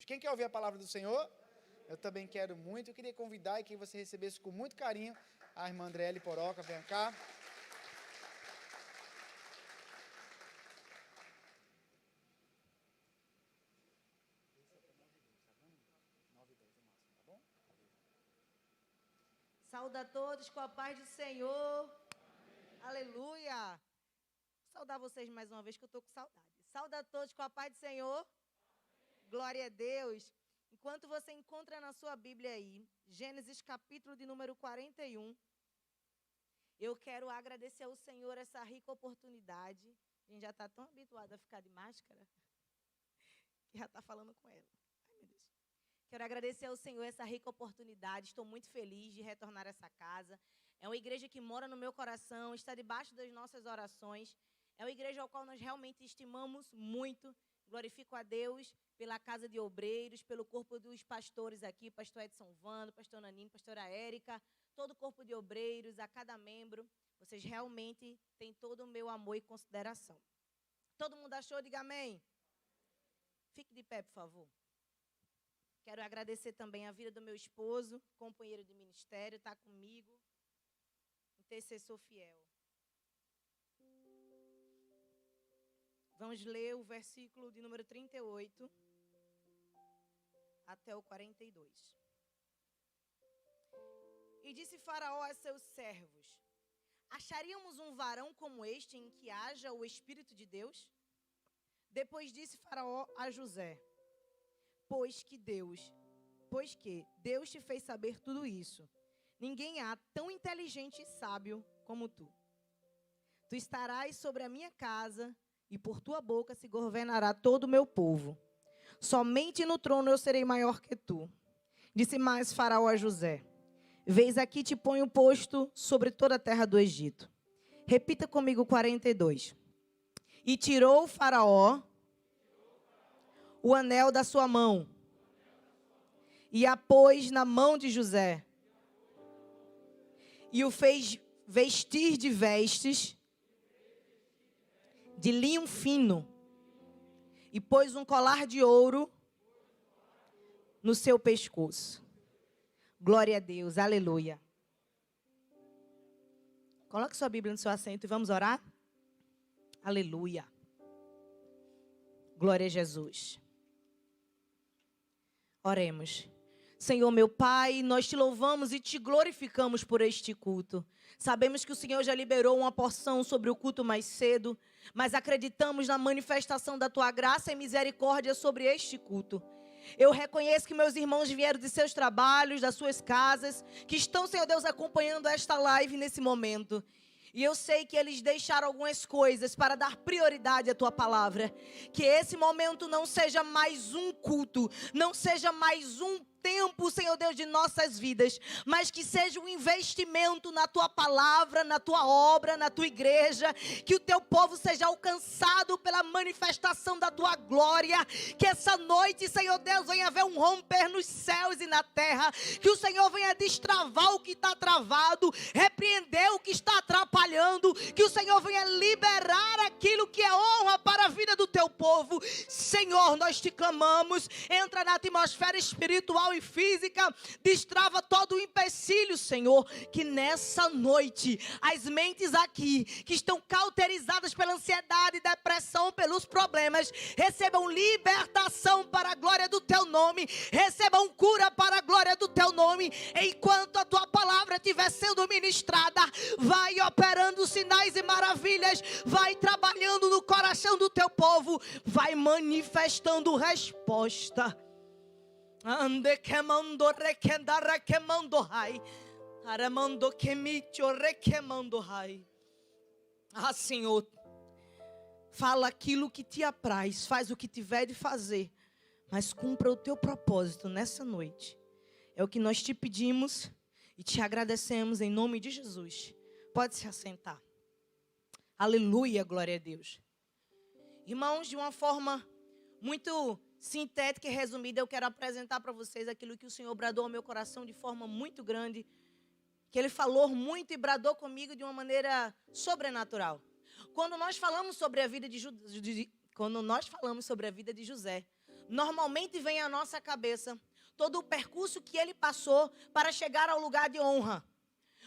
Quem quer ouvir a palavra do Senhor? Eu também quero muito. Eu queria convidar e que você recebesse com muito carinho a irmã Andréele Poroca. Vem cá. Saúde a todos com a paz do Senhor. Amém. Aleluia. Vou saudar vocês mais uma vez que eu estou com saudade. Saúde a todos com a paz do Senhor. Amém. Glória a Deus. Enquanto você encontra na sua Bíblia aí, Gênesis capítulo de número 41, eu quero agradecer ao Senhor essa rica oportunidade. A gente já está tão habituado a ficar de máscara que já está falando com ela. Ai, meu Deus. Quero agradecer ao Senhor essa rica oportunidade. Estou muito feliz de retornar a essa casa. É uma igreja que mora no meu coração, está debaixo das nossas orações. É uma igreja ao qual nós realmente estimamos muito. Glorifico a Deus pela casa de obreiros, pelo corpo dos pastores aqui, pastor Edson Vando, pastor Naninho, pastora Érica, todo o corpo de obreiros, a cada membro. Vocês realmente têm todo o meu amor e consideração. Todo mundo achou? Diga amém. Fique de pé, por favor. Quero agradecer também a vida do meu esposo, companheiro de ministério, está comigo, intercessor fiel. Vamos ler o versículo de número 38 até o 42. E disse Faraó a seus servos: acharíamos um varão como este em que haja o Espírito de Deus? Depois disse Faraó a José: Pois que Deus te fez saber tudo isso. Ninguém há tão inteligente e sábio como tu. Tu estarás sobre a minha casa, e por tua boca se governará todo o meu povo. Somente no trono eu serei maior que tu. Disse mais Faraó a José: Veis aqui te ponho posto sobre toda a terra do Egito. Repita comigo 42. E tirou Faraó o anel da sua mão, e a pôs na mão de José, e o fez vestir de vestes de linho fino, e pôs um colar de ouro no seu pescoço. Glória a Deus, aleluia. Coloque sua Bíblia no seu assento e vamos orar? Aleluia. Glória a Jesus. Oremos. Senhor, meu Pai, nós te louvamos e te glorificamos por este culto. Sabemos que o Senhor já liberou uma porção sobre o culto mais cedo, mas acreditamos na manifestação da tua graça e misericórdia sobre este culto. Eu reconheço que meus irmãos vieram de seus trabalhos, das suas casas, que estão, Senhor Deus, acompanhando esta live nesse momento. E eu sei que eles deixaram algumas coisas para dar prioridade à tua palavra. Que esse momento não seja mais um culto, não seja mais um tempo, Senhor Deus, de nossas vidas, mas que seja um investimento na tua palavra, na tua obra, na tua igreja, que o teu povo seja alcançado pela manifestação da tua glória, que essa noite, Senhor Deus, venha haver um romper nos céus e na terra, que o Senhor venha destravar o que está travado, repreender o que está atrapalhando, que o Senhor venha liberar aquilo que é honra para a vida do teu povo. Senhor, nós te clamamos, entra na atmosfera espiritual e física, destrava todo o empecilho, Senhor, que nessa noite, as mentes aqui, que estão cauterizadas pela ansiedade, depressão, pelos problemas, recebam libertação para a glória do teu nome, recebam cura para a glória do teu nome, enquanto a tua palavra estiver sendo ministrada, vai operando sinais e maravilhas, vai trabalhando no coração do teu povo, vai manifestando resposta. Ande queimando, requendara queimando, rai. Aramando quemicho, requeimando, rai. Ah, Senhor, fala aquilo que te apraz, faz o que tiver de fazer, mas cumpra o teu propósito nessa noite. É o que nós te pedimos e te agradecemos em nome de Jesus. Pode se assentar. Aleluia, glória a Deus. Irmãos, de uma forma muito sintética e resumida, eu quero apresentar para vocês aquilo que o Senhor bradou ao meu coração de forma muito grande, que Ele falou muito e bradou comigo de uma maneira sobrenatural. Quando nós falamos sobre a vida de José, normalmente vem à nossa cabeça todo o percurso que ele passou para chegar ao lugar de honra.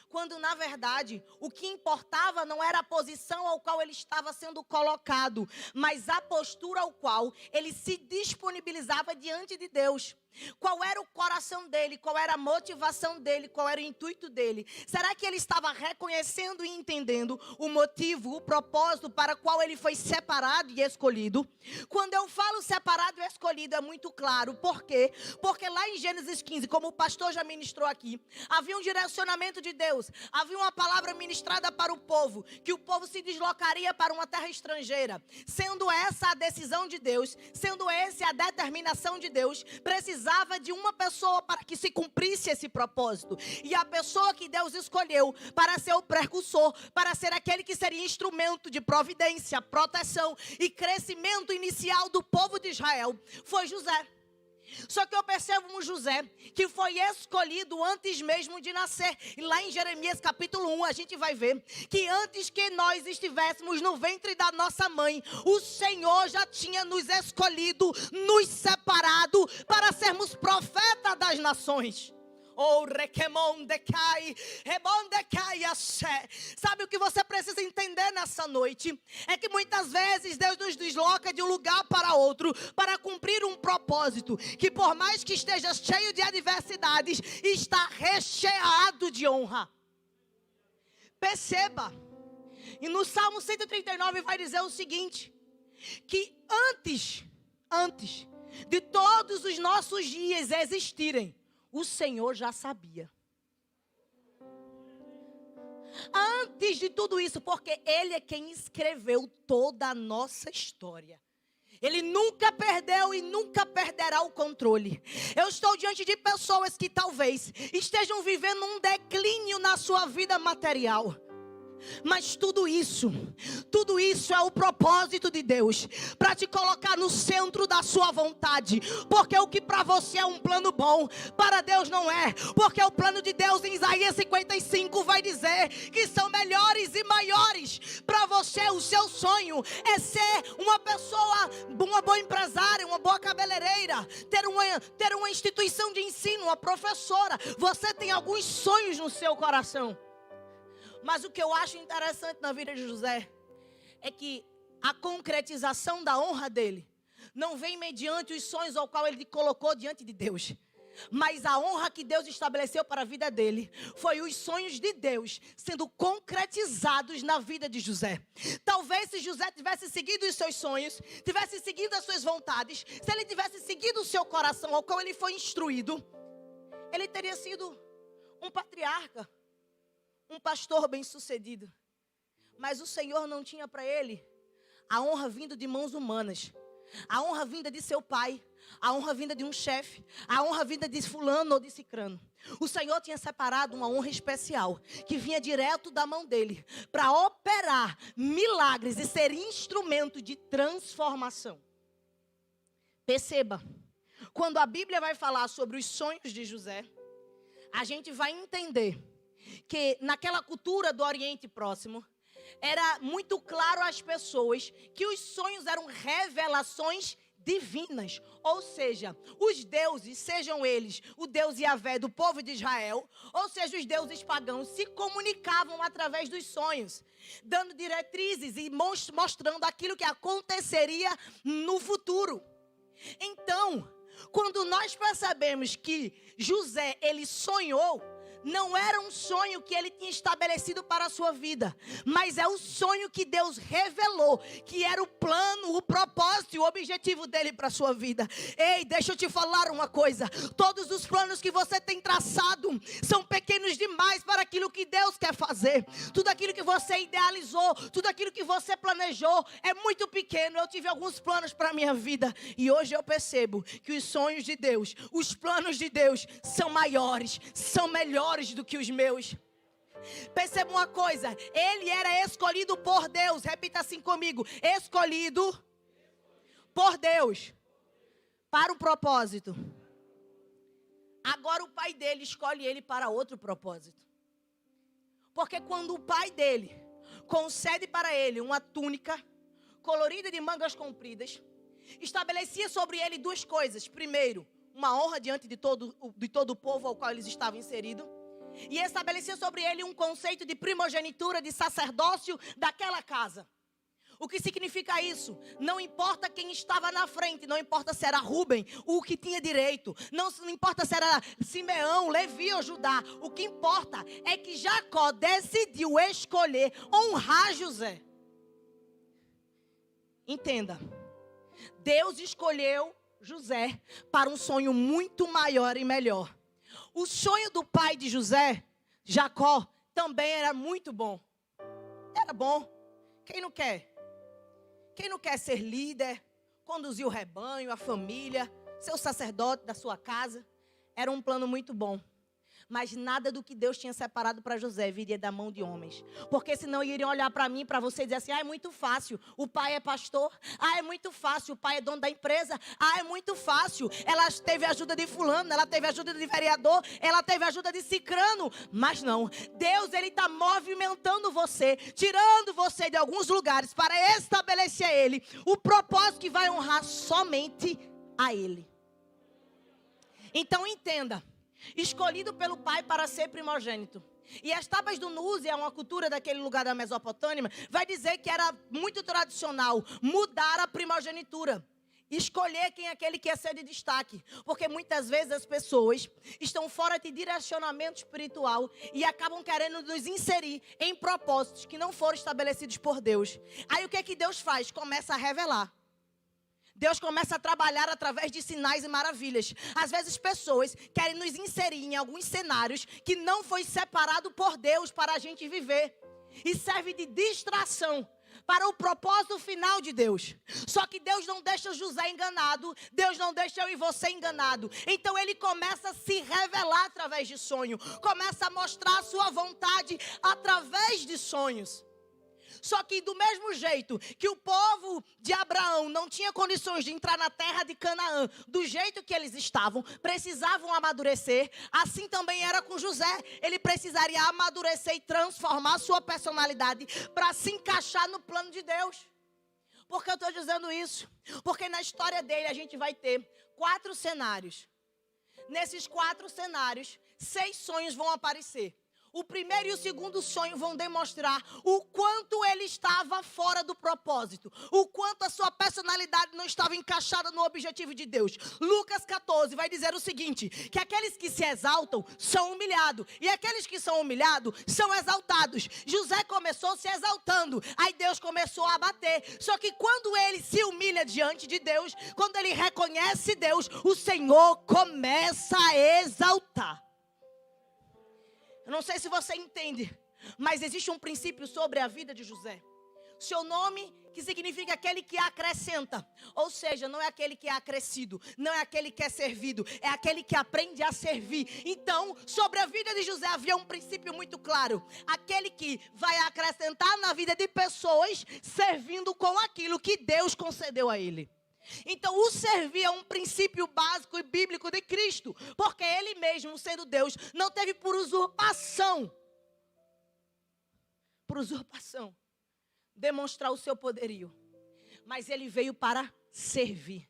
Quando, na verdade, o que importava não era a posição ao qual ele estava sendo colocado, mas a postura ao qual ele se disponibilizava diante de Deus. Qual era o coração dele, qual era a motivação dele, qual era o intuito dele? Será que ele estava reconhecendo e entendendo o motivo, o propósito para o qual ele foi separado e escolhido? Quando eu falo separado e escolhido é muito claro. Por quê? Porque lá em Gênesis 15, como o pastor já ministrou aqui, havia um direcionamento de Deus, havia uma palavra ministrada para o povo, que o povo se deslocaria para uma terra estrangeira. Sendo essa a decisão de Deus, sendo essa a determinação de Deus, precisava de uma pessoa para que se cumprisse esse propósito. E a pessoa que Deus escolheu para ser o precursor, para ser aquele que seria instrumento de providência, proteção e crescimento inicial do povo de Israel, foi José. Só que eu percebo um José que foi escolhido antes mesmo de nascer. E lá em Jeremias capítulo 1 a gente vai ver que antes que nós estivéssemos no ventre da nossa mãe, o Senhor já tinha nos escolhido, nos separado para sermos profetas das nações. Oh, sabe o que você precisa entender nessa noite? É que muitas vezes Deus nos desloca de um lugar para outro para cumprir um propósito que, por mais que esteja cheio de adversidades, está recheado de honra. Perceba, e no Salmo 139 vai dizer o seguinte, que antes de todos os nossos dias existirem, o Senhor já sabia. Antes de tudo isso, porque Ele é quem escreveu toda a nossa história. Ele nunca perdeu e nunca perderá o controle. Eu estou diante de pessoas que talvez estejam vivendo um declínio na sua vida material. Mas tudo isso é o propósito de Deus, para te colocar no centro da sua vontade, porque o que para você é um plano bom, para Deus não é, porque o plano de Deus em Isaías 55 vai dizer que são melhores e maiores. Para você o seu sonho é ser uma pessoa, uma boa empresária, uma boa cabeleireira, ter uma instituição de ensino, uma professora. Você tem alguns sonhos no seu coração. Mas o que eu acho interessante na vida de José é que a concretização da honra dele não vem mediante os sonhos ao qual ele colocou diante de Deus. Mas a honra que Deus estabeleceu para a vida dele foi os sonhos de Deus sendo concretizados na vida de José. Talvez se José tivesse seguido os seus sonhos, tivesse seguido as suas vontades, se ele tivesse seguido o seu coração ao qual ele foi instruído, ele teria sido um patriarca, um pastor bem-sucedido. Mas o Senhor não tinha para ele a honra vinda de mãos humanas, a honra vinda de seu pai, a honra vinda de um chefe, a honra vinda de fulano ou de cicrano. O Senhor tinha separado uma honra especial que vinha direto da mão dele para operar milagres e ser instrumento de transformação. Perceba, quando a Bíblia vai falar sobre os sonhos de José, a gente vai entender que naquela cultura do Oriente Próximo, era muito claro às pessoas que os sonhos eram revelações divinas. Ou seja, os deuses, sejam eles o Deus Yahvé do povo de Israel, ou seja, os deuses pagãos, se comunicavam através dos sonhos, dando diretrizes e mostrando aquilo que aconteceria no futuro. Então, quando nós percebemos que José, ele sonhou, não era um sonho que ele tinha estabelecido para a sua vida, mas é o sonho que Deus revelou, que era o plano, o propósito e o objetivo dele para a sua vida. Ei, deixa eu te falar uma coisa, todos os planos que você tem traçado são pequenos demais para aquilo que Deus quer fazer. Tudo aquilo que você idealizou, tudo aquilo que você planejou é muito pequeno. Eu tive alguns planos para a minha vida e hoje eu percebo que os sonhos de Deus, os planos de Deus são maiores, são melhores do que os meus. Perceba uma coisa, ele era escolhido por Deus. Repita assim comigo: escolhido por Deus para o propósito. Agora o pai dele escolhe ele para outro propósito. Porque quando o pai dele concede para ele uma túnica colorida de mangas compridas, estabelecia sobre ele duas coisas. Primeiro, uma honra diante de todo o povo ao qual eles estavam inseridos. E estabelecia sobre ele um conceito de primogenitura, de sacerdócio daquela casa. O que significa isso? Não importa quem estava na frente, não importa se era Rúben, o que tinha direito, não importa se era Simeão, Levi ou Judá. O que importa é que Jacó decidiu escolher honrar José. Entenda, Deus escolheu José para um sonho muito maior e melhor. O sonho do pai de José, Jacó, também era muito bom. Era bom. Quem não quer? Quem não quer ser líder, conduzir o rebanho, a família, ser o sacerdote da sua casa? Era um plano muito bom. Mas nada do que Deus tinha separado para José viria da mão de homens. Porque senão iriam olhar para mim, para você e dizer assim: ah, é muito fácil, o pai é pastor. Ah, é muito fácil, o pai é dono da empresa. Ah, é muito fácil, ela teve ajuda de fulano, ela teve ajuda de vereador, ela teve ajuda de cicrano. Mas não, Deus, Ele está movimentando você, tirando você de alguns lugares para estabelecer a Ele o propósito que vai honrar somente a Ele. Então entenda. Escolhido pelo pai para ser primogênito. E as tábuas do Nus, é uma cultura daquele lugar da Mesopotâmia, vai dizer que era muito tradicional mudar a primogenitura. Escolher quem é aquele que ia ser de destaque. Porque muitas vezes as pessoas estão fora de direcionamento espiritual e acabam querendo nos inserir em propósitos que não foram estabelecidos por Deus. Aí o que é que Deus faz? Começa a revelar. Deus começa a trabalhar através de sinais e maravilhas. Às vezes pessoas querem nos inserir em alguns cenários que não foi separado por Deus para a gente viver. E serve de distração para o propósito final de Deus. Só que Deus não deixa José enganado. Deus não deixa eu e você enganado. Então Ele começa a se revelar através de sonho. Começa a mostrar a sua vontade através de sonhos. Só que do mesmo jeito que o povo de Abraão não tinha condições de entrar na terra de Canaã, do jeito que eles estavam, precisavam amadurecer, assim também era com José. Ele precisaria amadurecer e transformar sua personalidade para se encaixar no plano de Deus. Por que eu estou dizendo isso? Porque na história dele a gente vai ter 4 cenários. Nesses 4 cenários, 6 sonhos vão aparecer. O primeiro e o segundo sonho vão demonstrar o quanto ele estava fora do propósito. O quanto a sua personalidade não estava encaixada no objetivo de Deus. Lucas 14 vai dizer o seguinte: que aqueles que se exaltam são humilhados. E aqueles que são humilhados são exaltados. José começou se exaltando. Aí Deus começou a abater. Só que quando ele se humilha diante de Deus, quando ele reconhece Deus, o Senhor começa a exaltar. Eu não sei se você entende, mas existe um princípio sobre a vida de José. Seu nome, que significa aquele que acrescenta. Ou seja, não é aquele que é acrescido, não é aquele que é servido, é aquele que aprende a servir. Então, sobre a vida de José havia um princípio muito claro. Aquele que vai acrescentar na vida de pessoas, servindo com aquilo que Deus concedeu a ele. Então o servir é um princípio básico e bíblico de Cristo, porque Ele mesmo, sendo Deus, não teve por usurpação demonstrar o seu poderio, mas Ele veio para servir.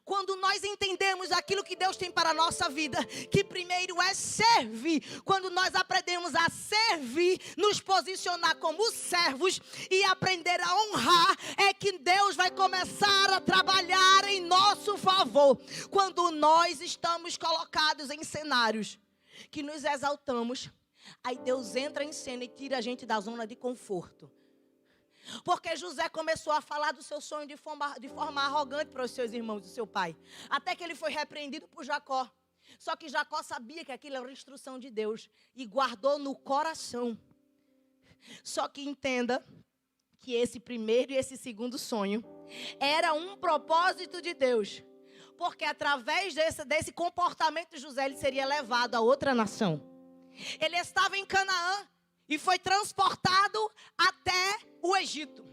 Quando nós entendemos aquilo que Deus tem para a nossa vida, que primeiro é servir, quando nós aprendemos a servir, nos posicionar como servos e aprender a honrar, é que Deus vai começar a trabalhar em nosso favor. Quando nós estamos colocados em cenários que nos exaltamos, aí Deus entra em cena e tira a gente da zona de conforto. Porque José começou a falar do seu sonho de forma arrogante para os seus irmãos e seu pai. Até que ele foi repreendido por Jacó. Só que Jacó sabia que aquilo era uma instrução de Deus e guardou no coração. Só que entenda que esse primeiro e esse segundo sonho era um propósito de Deus. Porque através desse comportamento de José, ele seria levado a outra nação. Ele estava em Canaã e foi transportado até o Egito.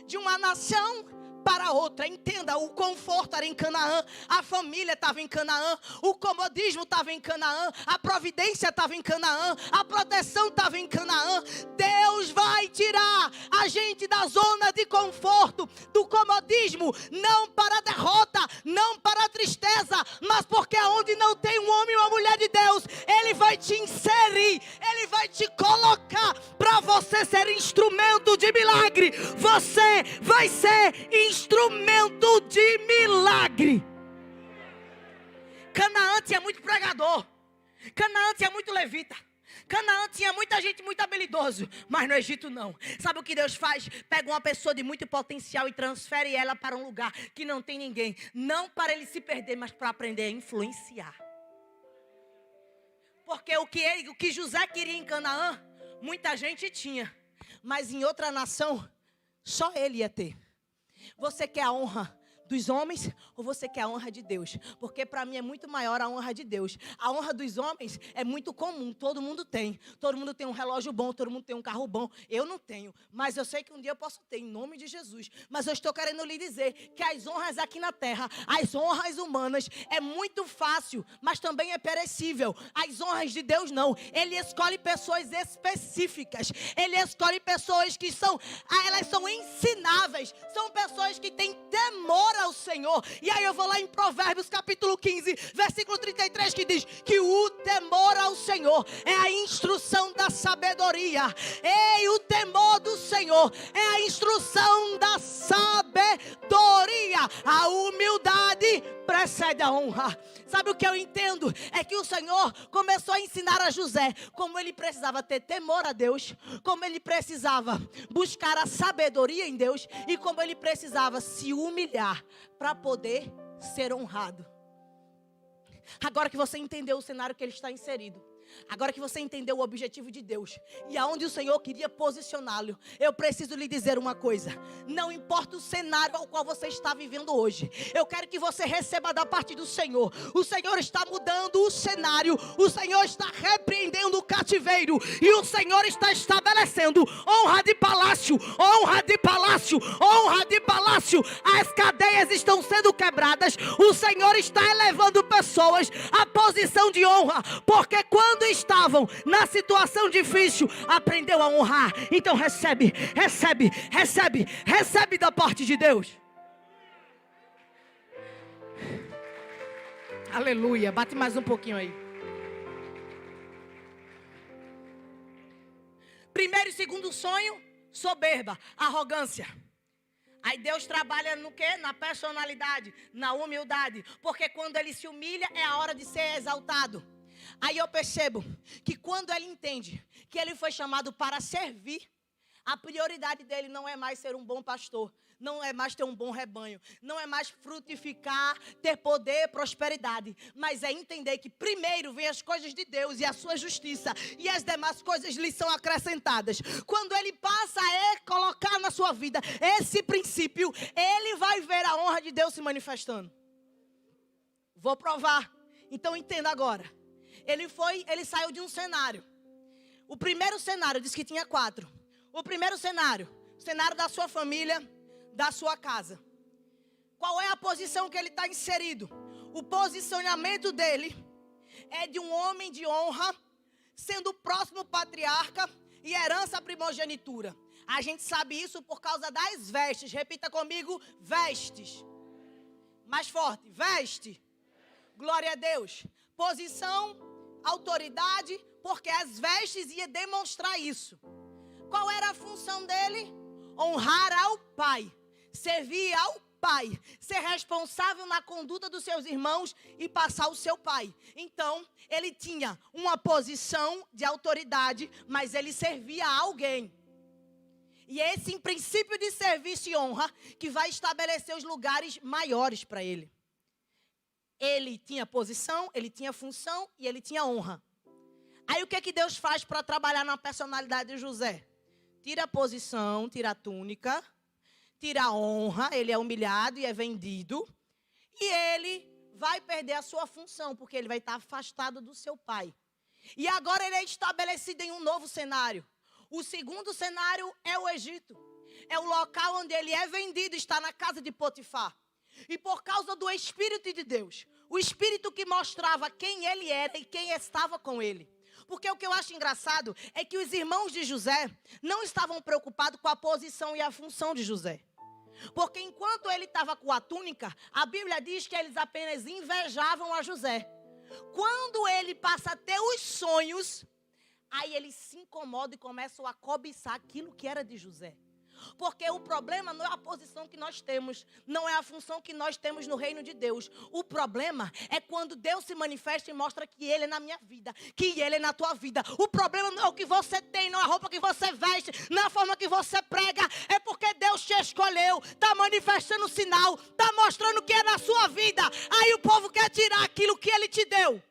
De uma nação para outra. Entenda, o conforto era em Canaã, a família estava em Canaã, o comodismo estava em Canaã, a providência estava em Canaã, a proteção estava em Canaã. Deus vai tirar a gente da zona de conforto, do comodismo, não para a derrota, não para a tristeza, mas porque onde não tem um homem ou uma mulher de Deus, Ele vai te inserir, Ele vai te colocar para você ser instrumento de milagre. Você vai ser instrumento de milagre. Canaã tinha muito pregador, Canaã tinha muito levita, Canaã tinha muita gente muito habilidoso, mas no Egito não. Sabe o que Deus faz? Pega uma pessoa de muito potencial e transfere ela para um lugar que não tem ninguém. Não para ele se perder, mas para aprender a influenciar. Porque o que José queria em Canaã, muita gente tinha, mas em outra nação, só ele ia ter. Você quer a honra dos homens ou você quer a honra de Deus? Porque para mim é muito maior a honra de Deus. A honra dos homens é muito comum, todo mundo tem. Todo mundo tem um relógio bom, todo mundo tem um carro bom. Eu não tenho, mas eu sei que um dia eu posso ter, em nome de Jesus. Mas eu estou querendo lhe dizer que as honras aqui na terra, as honras humanas, é muito fácil, mas também é perecível. As honras de Deus não. Ele escolhe pessoas específicas. Ele escolhe pessoas que elas são ensináveis. São pessoas que têm temor ao Senhor. E aí eu vou lá em Provérbios capítulo 15, versículo 33, que diz que o temor ao Senhor é a instrução da sabedoria. Ei, o temor do Senhor é a instrução da sabedoria. A humildade precede a honra. Sabe o que eu entendo? É que o Senhor começou a ensinar a José como ele precisava ter temor a Deus, como ele precisava buscar a sabedoria em Deus e como ele precisava se humilhar para poder ser honrado. Agora que você entendeu o cenário que ele está inserido, agora que você entendeu o objetivo de Deus e aonde o Senhor queria posicioná-lo, eu preciso lhe dizer uma coisa: não importa o cenário ao qual você está vivendo hoje, eu quero que você receba da parte do Senhor. O Senhor está mudando o cenário, o Senhor está repreendendo o cativeiro e o Senhor está estabelecendo honra de palácio, honra de palácio, honra de palácio. As cadeias estão sendo quebradas, o Senhor está elevando pessoas à posição de honra, porque quando estavam na situação difícil, aprendeu a honrar. Então recebe da parte de Deus. Aleluia, bate mais um pouquinho aí. Primeiro e segundo sonho, soberba, arrogância. Aí Deus trabalha no quê? Na personalidade, na humildade. Porque quando ele se humilha, é a hora de ser exaltado. Aí eu percebo que quando ele entende que ele foi chamado para servir, a prioridade dele não é mais ser um bom pastor, não é mais ter um bom rebanho, não é mais frutificar, ter poder, prosperidade, mas é entender que primeiro vem as coisas de Deus e a sua justiça, e as demais coisas lhe são acrescentadas. Quando ele passa a colocar na sua vida esse princípio, ele vai ver a honra de Deus se manifestando. Vou provar. Então entenda agora. Ele saiu de um cenário. O primeiro cenário, diz que tinha 4. O primeiro cenário, o cenário da sua família, da sua casa. Qual é a posição que ele está inserido? O posicionamento dele é de um homem de honra, sendo o próximo patriarca e herança primogenitura. A gente sabe isso por causa das vestes. Repita comigo, vestes. Mais forte, veste. Glória a Deus. Posição, autoridade, porque as vestes iam demonstrar isso. Qual era a função dele? Honrar ao pai, servir ao pai, ser responsável na conduta dos seus irmãos e passar o seu pai. Então, ele tinha uma posição de autoridade, mas ele servia a alguém. E é esse princípio de serviço e honra que vai estabelecer os lugares maiores para ele. Ele tinha posição, ele tinha função e ele tinha honra. Aí o que é que Deus faz para trabalhar na personalidade de José? Tira a posição, tira a túnica, tira a honra, ele é humilhado e é vendido. E ele vai perder a sua função, porque ele vai estar afastado do seu pai. E agora ele é estabelecido em um novo cenário. O segundo cenário é o Egito. é o local onde ele é vendido, está na casa de Potifar. E por causa do Espírito de Deus, o Espírito que mostrava quem ele era e quem estava com ele. Porque o que eu acho engraçado é que os irmãos de José não estavam preocupados com a posição e a função de José. Porque enquanto ele estava com a túnica, a Bíblia diz que eles apenas invejavam a José. Quando ele passa a ter os sonhos, aí eles se incomodam e começam a cobiçar aquilo que era de José. Porque o problema não é a posição que nós temos, não é a função que nós temos no reino de Deus. O problema é quando Deus se manifesta e mostra que Ele é na minha vida, que Ele é na tua vida. O problema não é o que você tem, não é a roupa que você veste, não é a forma que você prega. É porque Deus te escolheu, está manifestando o sinal, está mostrando que é na sua vida. Aí o povo quer tirar aquilo que Ele te deu.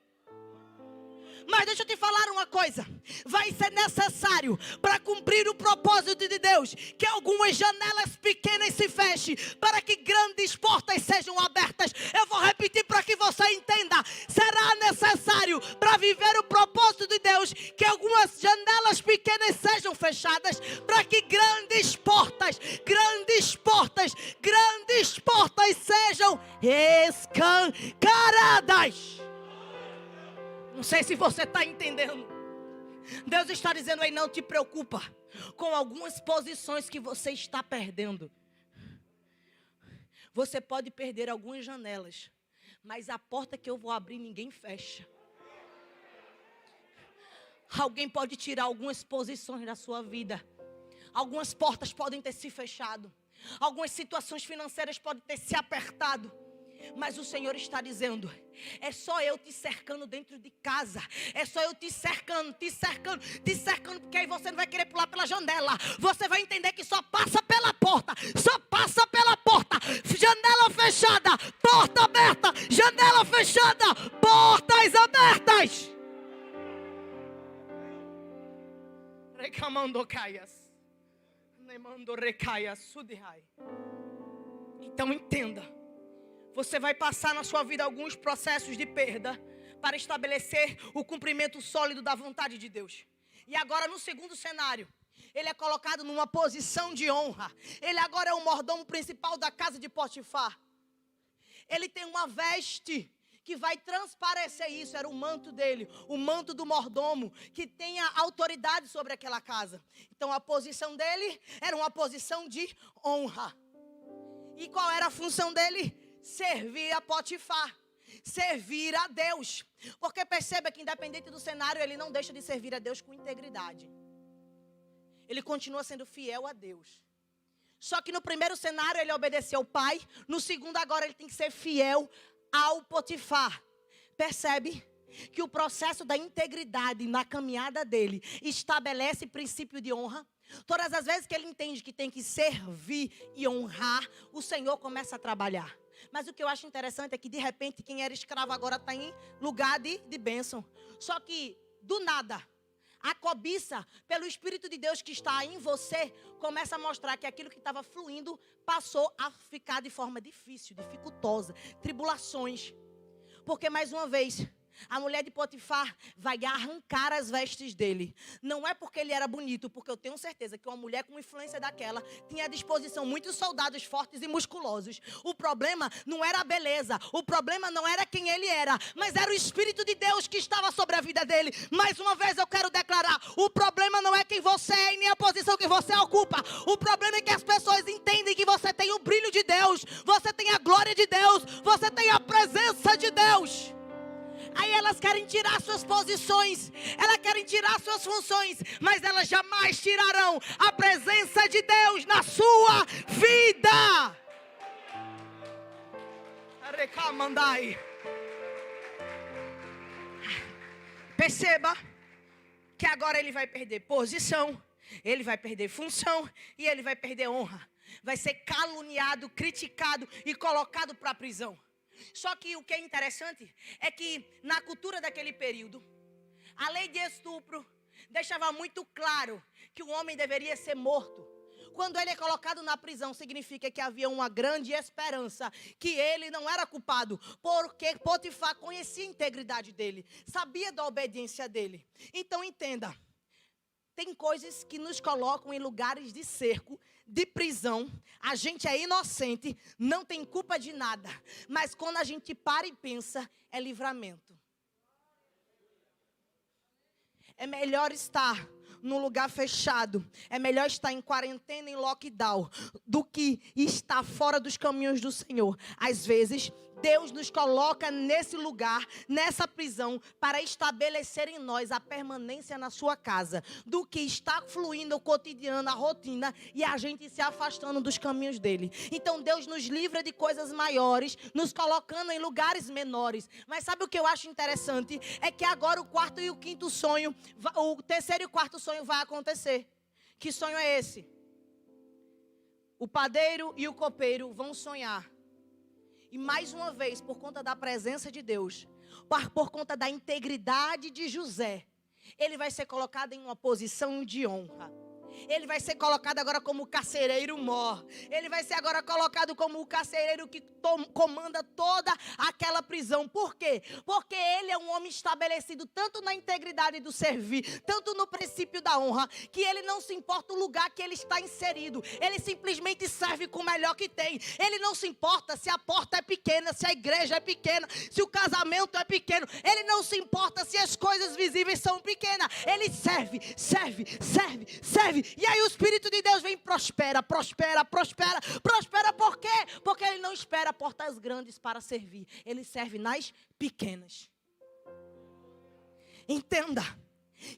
Mas deixa eu te falar uma coisa. Vai ser necessário para cumprir o propósito de Deus que algumas janelas pequenas se fechem para que grandes portas sejam abertas. Eu vou repetir para que você entenda. Será necessário para viver o propósito de Deus que algumas janelas pequenas sejam fechadas para que grandes portas sejam escancaradas. Não sei se você está entendendo. Deus está dizendo aí, não te preocupa com algumas posições que você está perdendo. Você pode perder algumas janelas, mas a porta que eu vou abrir ninguém fecha. Alguém pode tirar algumas posições da sua vida. Algumas portas podem ter se fechado. Algumas situações financeiras podem ter se apertado. Mas o Senhor está dizendo, é só eu te cercando dentro de casa. É só eu te cercando, porque aí você não vai querer pular pela janela. Você vai entender que só passa pela porta. Janela fechada, porta aberta. Janela fechada, portas abertas. Recamando caias. Nemando recaias sudihai. Então entenda. Você vai passar na sua vida alguns processos de perda para estabelecer o cumprimento sólido da vontade de Deus. E agora no segundo cenário, ele é colocado numa posição de honra. Ele agora é o mordomo principal da casa de Potifar. Ele tem uma veste que vai transparecer isso. Era o manto dele, o manto do mordomo, que tem a autoridade sobre aquela casa. Então a posição dele era uma posição de honra. E qual era a função dele? Servir a Potifar, servir a Deus. Porque perceba que independente do cenário, ele não deixa de servir a Deus com integridade. Ele continua sendo fiel a Deus. Só que no primeiro cenário ele obedeceu ao pai. No segundo agora ele tem que ser fiel ao Potifar. Percebe que o processo da integridade na caminhada dele estabelece princípio de honra. Todas as vezes que ele entende que tem que servir e honrar, o Senhor começa a trabalhar. Mas o que eu acho interessante é que de repente quem era escravo agora está em lugar de bênção. Só que do nada, a cobiça pelo Espírito de Deus que está em você começa a mostrar que aquilo que estava fluindo passou a ficar de forma difícil, dificultosa, tribulações. Porque mais uma vez, a mulher de Potifar vai arrancar as vestes dele. Não é porque ele era bonito, porque eu tenho certeza que uma mulher com influência daquela tinha à disposição muitos soldados fortes e musculosos. O problema não era a beleza, o problema não era quem ele era, mas era o Espírito de Deus que estava sobre a vida dele. Mais uma vez eu quero declarar, o problema não é quem você é e nem a posição que você ocupa. O problema é que as pessoas entendem que você tem o brilho de Deus, você tem a glória de Deus, você tem a presença de Deus. Aí elas querem tirar suas posições, elas querem tirar suas funções, mas elas jamais tirarão a presença de Deus na sua vida. Perceba que agora ele vai perder posição, ele vai perder função e ele vai perder honra. Vai ser caluniado, criticado e colocado para a prisão. Só que o que é interessante é que na cultura daquele período, a lei de estupro deixava muito claro que o homem deveria ser morto. Quando ele é colocado na prisão, significa que havia uma grande esperança que ele não era culpado, porque Potifar conhecia a integridade dele, sabia da obediência dele. Então entenda, tem coisas que nos colocam em lugares de cerco de prisão, a gente é inocente, não tem culpa de nada. Mas quando a gente para e pensa, é livramento. É melhor estar num lugar fechado, é melhor estar em quarentena, em lockdown, do que estar fora dos caminhos do Senhor. Às vezes, Deus nos coloca nesse lugar, nessa prisão, para estabelecer em nós a permanência na sua casa, do que estar fluindo o cotidiano, a rotina, e a gente se afastando dos caminhos dele. Então Deus nos livra de coisas maiores, nos colocando em lugares menores. Mas sabe o que eu acho interessante? É que agora o quarto e o quinto sonho, o terceiro e o quarto sonho vai acontecer. Que sonho é esse? O padeiro e o copeiro vão sonhar. E mais uma vez, por conta da presença de Deus, por conta da integridade de José, ele vai ser colocado em uma posição de honra. Ele vai ser colocado agora como o carcereiro mor. Ele vai ser agora colocado como o carcereiro que comanda toda aquela prisão. Por quê? Porque ele é um homem estabelecido tanto na integridade do servir, tanto no princípio da honra, que ele não se importa o lugar que ele está inserido. Ele simplesmente serve com o melhor que tem. Ele não se importa se a porta é pequena, se a igreja é pequena, se o casamento é pequeno. Ele não se importa se as coisas visíveis são pequenas. Ele serve, serve, serve, serve. E aí o Espírito de Deus vem e prospera, prospera, prospera. Prospera por quê? Porque ele não espera portas grandes para servir. Ele serve nas pequenas. Entenda.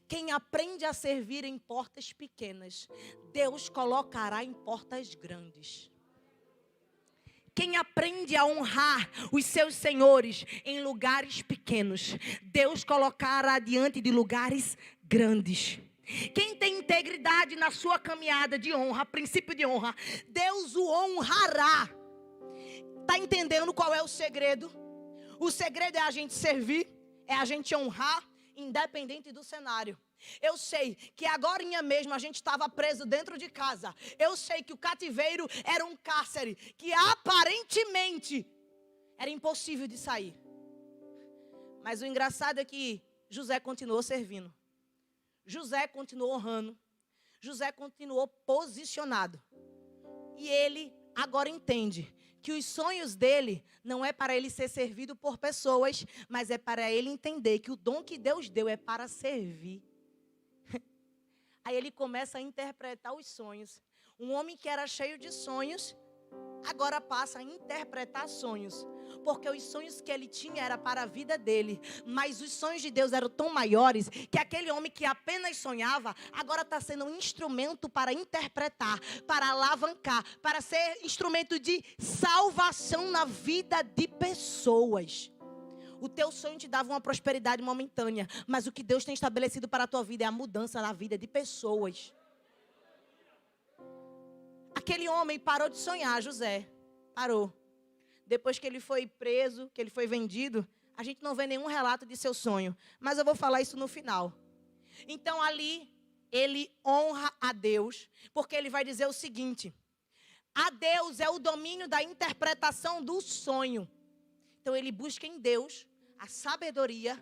Quem aprende a servir em portas pequenas, Deus colocará em portas grandes. Quem aprende a honrar os seus senhores em lugares pequenos, Deus colocará diante de lugares grandes. Quem tem integridade na sua caminhada de honra, princípio de honra, Deus o honrará. Está entendendo qual é o segredo? O segredo é a gente servir, é a gente honrar, independente do cenário. Eu sei que agorinha mesmo a gente estava preso dentro de casa. Eu sei que o cativeiro era um cárcere que aparentemente era impossível de sair. Mas o engraçado é que José continuou servindo. José continuou honrando. José continuou posicionado. E ele agora entende que os sonhos dele não é para ele ser servido por pessoas, mas é para ele entender que o dom que Deus deu é para servir. Aí ele começa a interpretar os sonhos. Um homem que era cheio de sonhos, agora passa a interpretar sonhos. Porque os sonhos que ele tinha era para a vida dele. Mas os sonhos de Deus eram tão maiores que aquele homem que apenas sonhava, agora está sendo um instrumento para interpretar, para alavancar, para ser instrumento de salvação na vida de pessoas. O teu sonho te dava uma prosperidade momentânea, mas o que Deus tem estabelecido para a tua vida é a mudança na vida de pessoas. Aquele homem parou de sonhar, José. Parou. Depois que ele foi preso, que ele foi vendido, a gente não vê nenhum relato de seu sonho. Mas eu vou falar isso no final. Então ali, ele honra a Deus, porque ele vai dizer o seguinte: a Deus é o domínio da interpretação do sonho. Então ele busca em Deus a sabedoria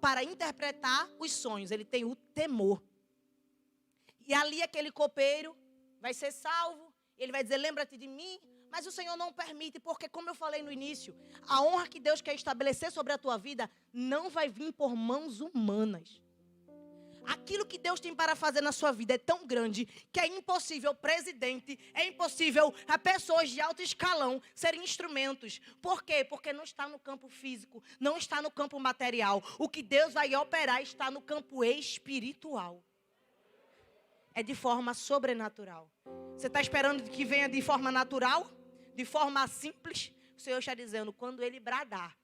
para interpretar os sonhos. Ele tem o temor. E ali aquele copeiro vai ser salvo. Ele vai dizer: lembra-te de mim. Mas o Senhor não permite, porque como eu falei no início, a honra que Deus quer estabelecer sobre a tua vida não vai vir por mãos humanas. Aquilo que Deus tem para fazer na sua vida é tão grande que é impossível presidente, é impossível a pessoas de alto escalão serem instrumentos. Por quê? Porque não está no campo físico, não está no campo material. O que Deus vai operar está no campo espiritual. É de forma sobrenatural. Você está esperando que venha de forma natural? De forma simples? O Senhor está dizendo, quando Ele bradar,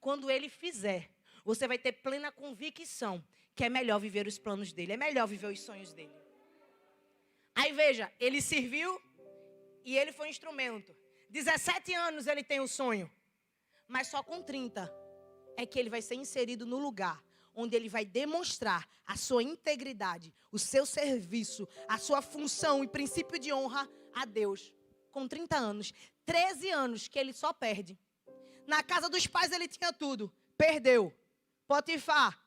quando Ele fizer, você vai ter plena convicção que é melhor viver os planos dEle, é melhor viver os sonhos dEle. Aí veja, ele serviu e ele foi instrumento. 17 anos ele tem o sonho, mas só com 30 é que ele vai ser inserido no lugar onde ele vai demonstrar a sua integridade, o seu serviço, a sua função e princípio de honra a Deus. Com 30 anos, 13 anos que ele só perde. Na casa dos pais ele tinha tudo, perdeu. Potifar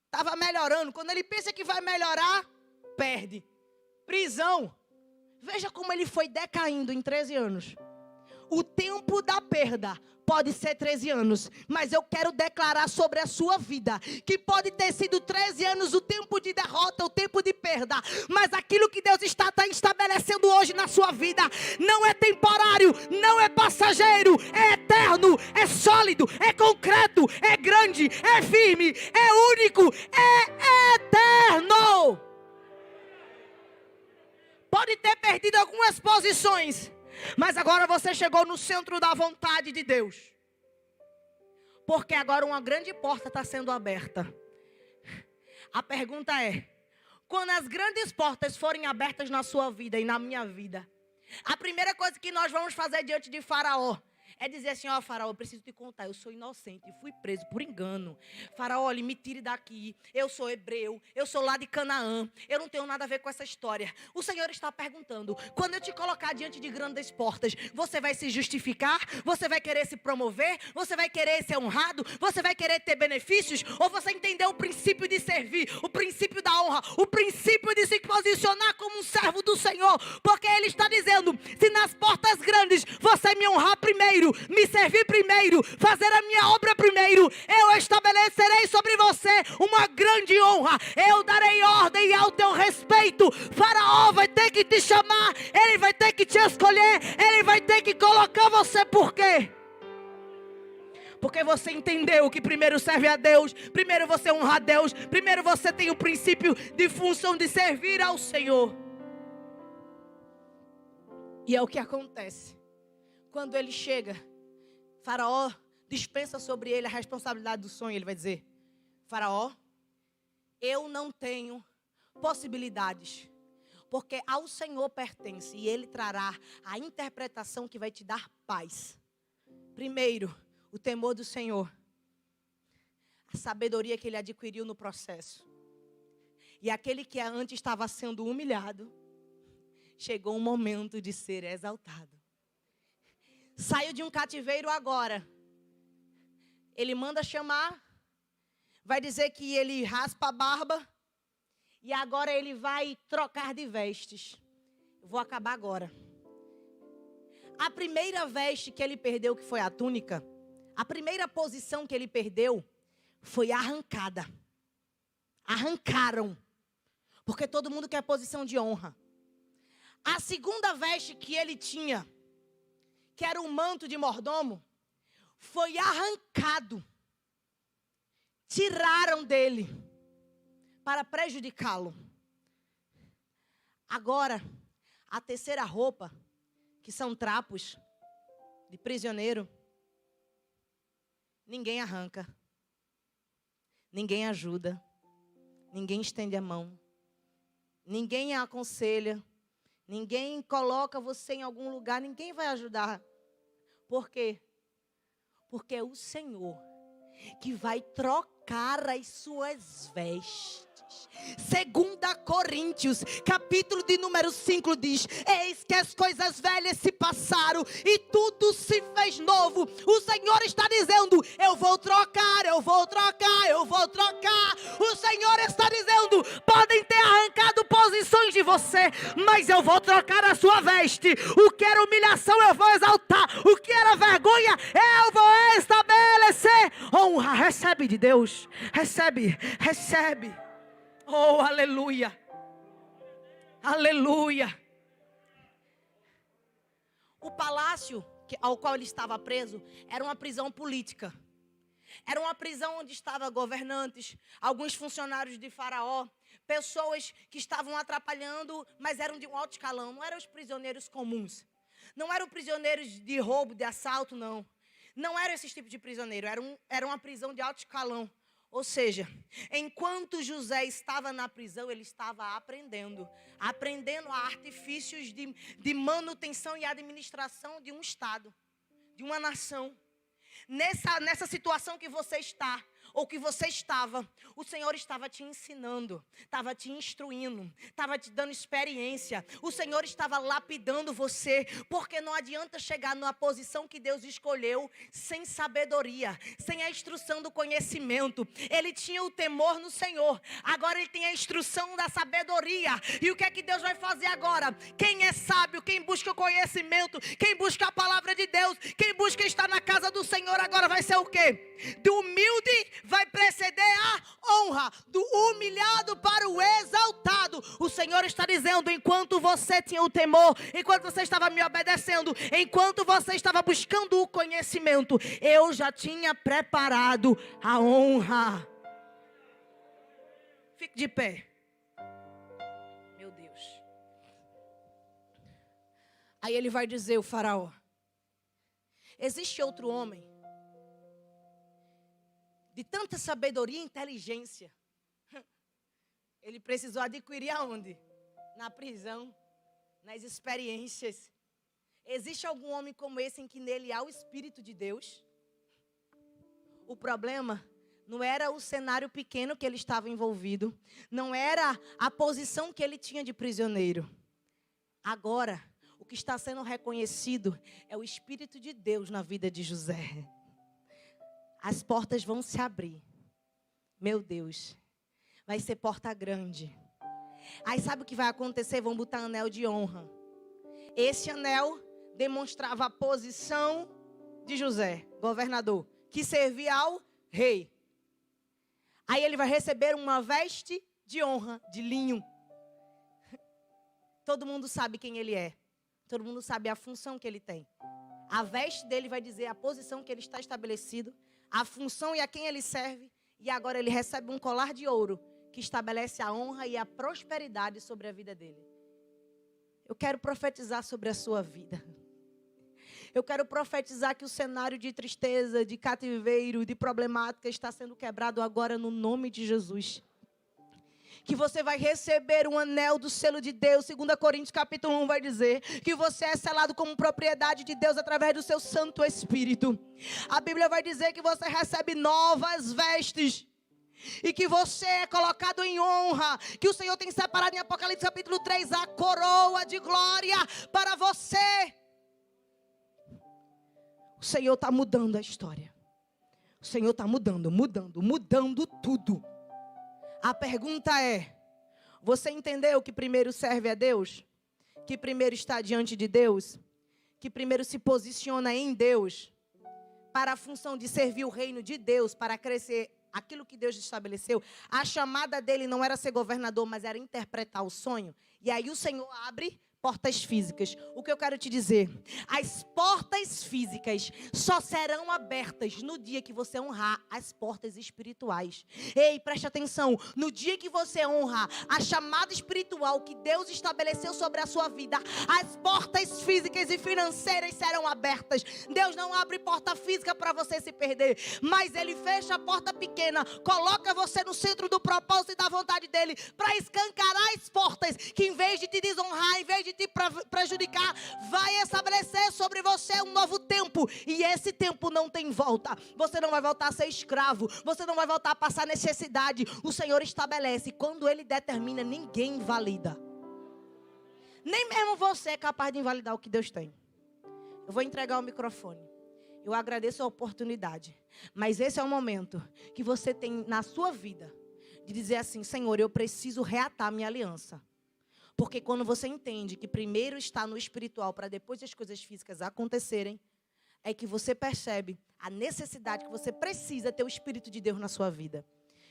estava melhorando. Quando ele pensa que vai melhorar, perde. Prisão. Veja como ele foi decaindo em 13 anos. O tempo da perda pode ser 13 anos, mas eu quero declarar sobre a sua vida que pode ter sido 13 anos o tempo de derrota, o tempo de perda, mas aquilo que Deus está estabelecendo hoje na sua vida não é temporário, não é passageiro, é eterno, é sólido, é concreto, é grande, é firme, é único, é eterno. Pode ter perdido algumas posições, mas agora você chegou no centro da vontade de Deus. Porque agora uma grande porta está sendo aberta. A pergunta é: quando as grandes portas forem abertas na sua vida e na minha vida, a primeira coisa que nós vamos fazer diante de Faraó é dizer assim: ó, Faraó, eu preciso te contar, eu sou inocente, fui preso por engano. Faraó, olha, me tire daqui, eu sou hebreu, eu sou lá de Canaã, eu não tenho nada a ver com essa história. O Senhor está perguntando: quando eu te colocar diante de grandes portas, você vai se justificar? Você vai querer se promover? Você vai querer ser honrado? Você vai querer ter benefícios? Ou você entendeu o princípio de servir, o princípio da honra, o princípio de se posicionar como um servo do Senhor? Porque Ele está dizendo: se nas portas grandes você me honrar primeiro, me servir primeiro, fazer a minha obra primeiro, eu estabelecerei sobre você uma grande honra. Eu darei ordem ao teu respeito. Faraó vai ter que te chamar, ele vai ter que te escolher, ele vai ter que colocar você. Por quê? Porque você entendeu que primeiro serve a Deus, primeiro você honra a Deus, primeiro você tem o princípio de função de servir ao Senhor. E é o que acontece. Quando ele chega, Faraó dispensa sobre ele a responsabilidade do sonho. Ele vai dizer: Faraó, eu não tenho possibilidades, porque ao Senhor pertence, e Ele trará a interpretação que vai te dar paz. Primeiro, o temor do Senhor, a sabedoria que ele adquiriu no processo. E aquele que antes estava sendo humilhado, chegou um momento de ser exaltado. Saiu de um cativeiro agora. Ele manda chamar. Vai dizer que ele raspa a barba. E agora ele vai trocar de vestes. Eu vou acabar agora. A primeira veste que ele perdeu, que foi a túnica, a primeira posição que ele perdeu foi arrancada. Arrancaram. Porque todo mundo quer posição de honra. A segunda veste que ele tinha, que era o manto de mordomo, foi arrancado. Tiraram dele para prejudicá-lo. Agora, a terceira roupa, que são trapos de prisioneiro, ninguém arranca, ninguém ajuda, ninguém estende a mão, ninguém aconselha, ninguém coloca você em algum lugar, ninguém vai ajudar. Por quê? Porque é o Senhor que vai trocar as suas vestes. 2 Coríntios, capítulo de número 5 diz: eis que as coisas velhas se passaram e tudo se fez novo. O Senhor está dizendo: eu vou trocar, eu vou trocar, eu vou trocar. O Senhor está dizendo: podem ter arrancado posições de você, mas eu vou trocar a sua veste. O que era humilhação eu vou exaltar, o que era vergonha eu vou estabelecer honra. Recebe de Deus, recebe, recebe. Oh, aleluia. Aleluia. O palácio ao qual ele estava preso era uma prisão política. Era uma prisão onde estavam governantes, alguns funcionários de Faraó, pessoas que estavam atrapalhando, mas eram de um alto escalão. Não eram os prisioneiros comuns. Não eram prisioneiros de roubo, de assalto, não. Não eram esse tipo de prisioneiro. Era uma prisão de alto escalão. Ou seja, enquanto José estava na prisão, ele estava aprendendo artifícios de manutenção e administração de um estado, de uma nação. Nessa situação que você está, ou que você estava, o Senhor estava te ensinando, estava te instruindo, estava te dando experiência. O Senhor estava lapidando você, porque não adianta chegar numa posição que Deus escolheu sem sabedoria, sem a instrução do conhecimento. Ele tinha o temor no Senhor, agora ele tem a instrução da sabedoria. E o que é que Deus vai fazer agora? Quem é sábio, quem busca o conhecimento, quem busca a palavra de Deus, quem busca estar na casa do Senhor, agora vai ser o quê? Do humilde vai preceder a honra, do humilhado para o exaltado. O Senhor está dizendo: enquanto você tinha o temor, enquanto você estava me obedecendo, enquanto você estava buscando o conhecimento, eu já tinha preparado a honra. Fique de pé. Meu Deus. Aí ele vai dizer, o faraó: existe outro homem de tanta sabedoria e inteligência. Ele precisou adquirir aonde? Na prisão, nas experiências. Existe algum homem como esse em que nele há o Espírito de Deus? O problema não era o cenário pequeno que ele estava envolvido, não era a posição que ele tinha de prisioneiro. Agora, o que está sendo reconhecido é o Espírito de Deus na vida de José. As portas vão se abrir. Meu Deus, vai ser porta grande. Aí sabe o que vai acontecer? Vão botar anel de honra. Esse anel demonstrava a posição de José, governador, que servia ao rei. Aí ele vai receber uma veste de honra, de linho. Todo mundo sabe quem ele é. Todo mundo sabe a função que ele tem. A veste dele vai dizer a posição que ele está estabelecido, a função e a quem ele serve. E agora ele recebe um colar de ouro que estabelece a honra e a prosperidade sobre a vida dele. Eu quero profetizar sobre a sua vida. Eu quero profetizar que o cenário de tristeza, de cativeiro, de problemática está sendo quebrado agora no nome de Jesus. Que você vai receber um anel do selo de Deus. 2 Coríntios capítulo 1 vai dizer que você é selado como propriedade de Deus através do seu Santo Espírito. A Bíblia vai dizer que você recebe novas vestes e que você é colocado em honra, que o Senhor tem separado em Apocalipse capítulo 3 a coroa de glória para você. O Senhor está mudando a história. O Senhor está mudando tudo. A pergunta é: você entendeu que primeiro serve a Deus? Que primeiro está diante de Deus? Que primeiro se posiciona em Deus? Para a função de servir o reino de Deus, para crescer aquilo que Deus estabeleceu. A chamada dele não era ser governador, mas era interpretar o sonho. E aí o Senhor abre portas físicas. O que eu quero te dizer? As portas físicas só serão abertas no dia que você honrar as portas espirituais. Ei, preste atenção. No dia que você honrar a chamada espiritual que Deus estabeleceu sobre a sua vida, as portas físicas e financeiras serão abertas. Deus não abre porta física para você se perder, mas Ele fecha a porta pequena, coloca você no centro do propósito e da vontade dEle, para escancarar as portas que, em vez de te desonrar, em vez de te prejudicar, vai estabelecer sobre você um novo tempo. E esse tempo não tem volta. Você não vai voltar a ser escravo. Você não vai voltar a passar necessidade. O Senhor estabelece. Quando Ele determina, ninguém invalida. Nem mesmo você é capaz de invalidar o que Deus tem. Eu vou entregar o microfone. Eu agradeço a oportunidade. Mas esse é o momento que você tem na sua vida de dizer assim: Senhor, eu preciso reatar minha aliança. Porque quando você entende que primeiro está no espiritual para depois as coisas físicas acontecerem, é que você percebe a necessidade que você precisa ter o Espírito de Deus na sua vida.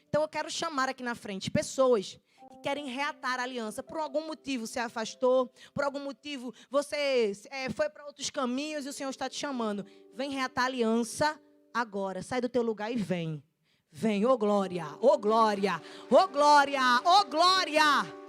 Então eu quero chamar aqui na frente pessoas que querem reatar a aliança. Por algum motivo se afastou, por algum motivo você foi para outros caminhos e o Senhor está te chamando. Vem reatar a aliança agora. Sai do teu lugar e vem. Vem, ô glória, ô glória, ô glória, ô glória.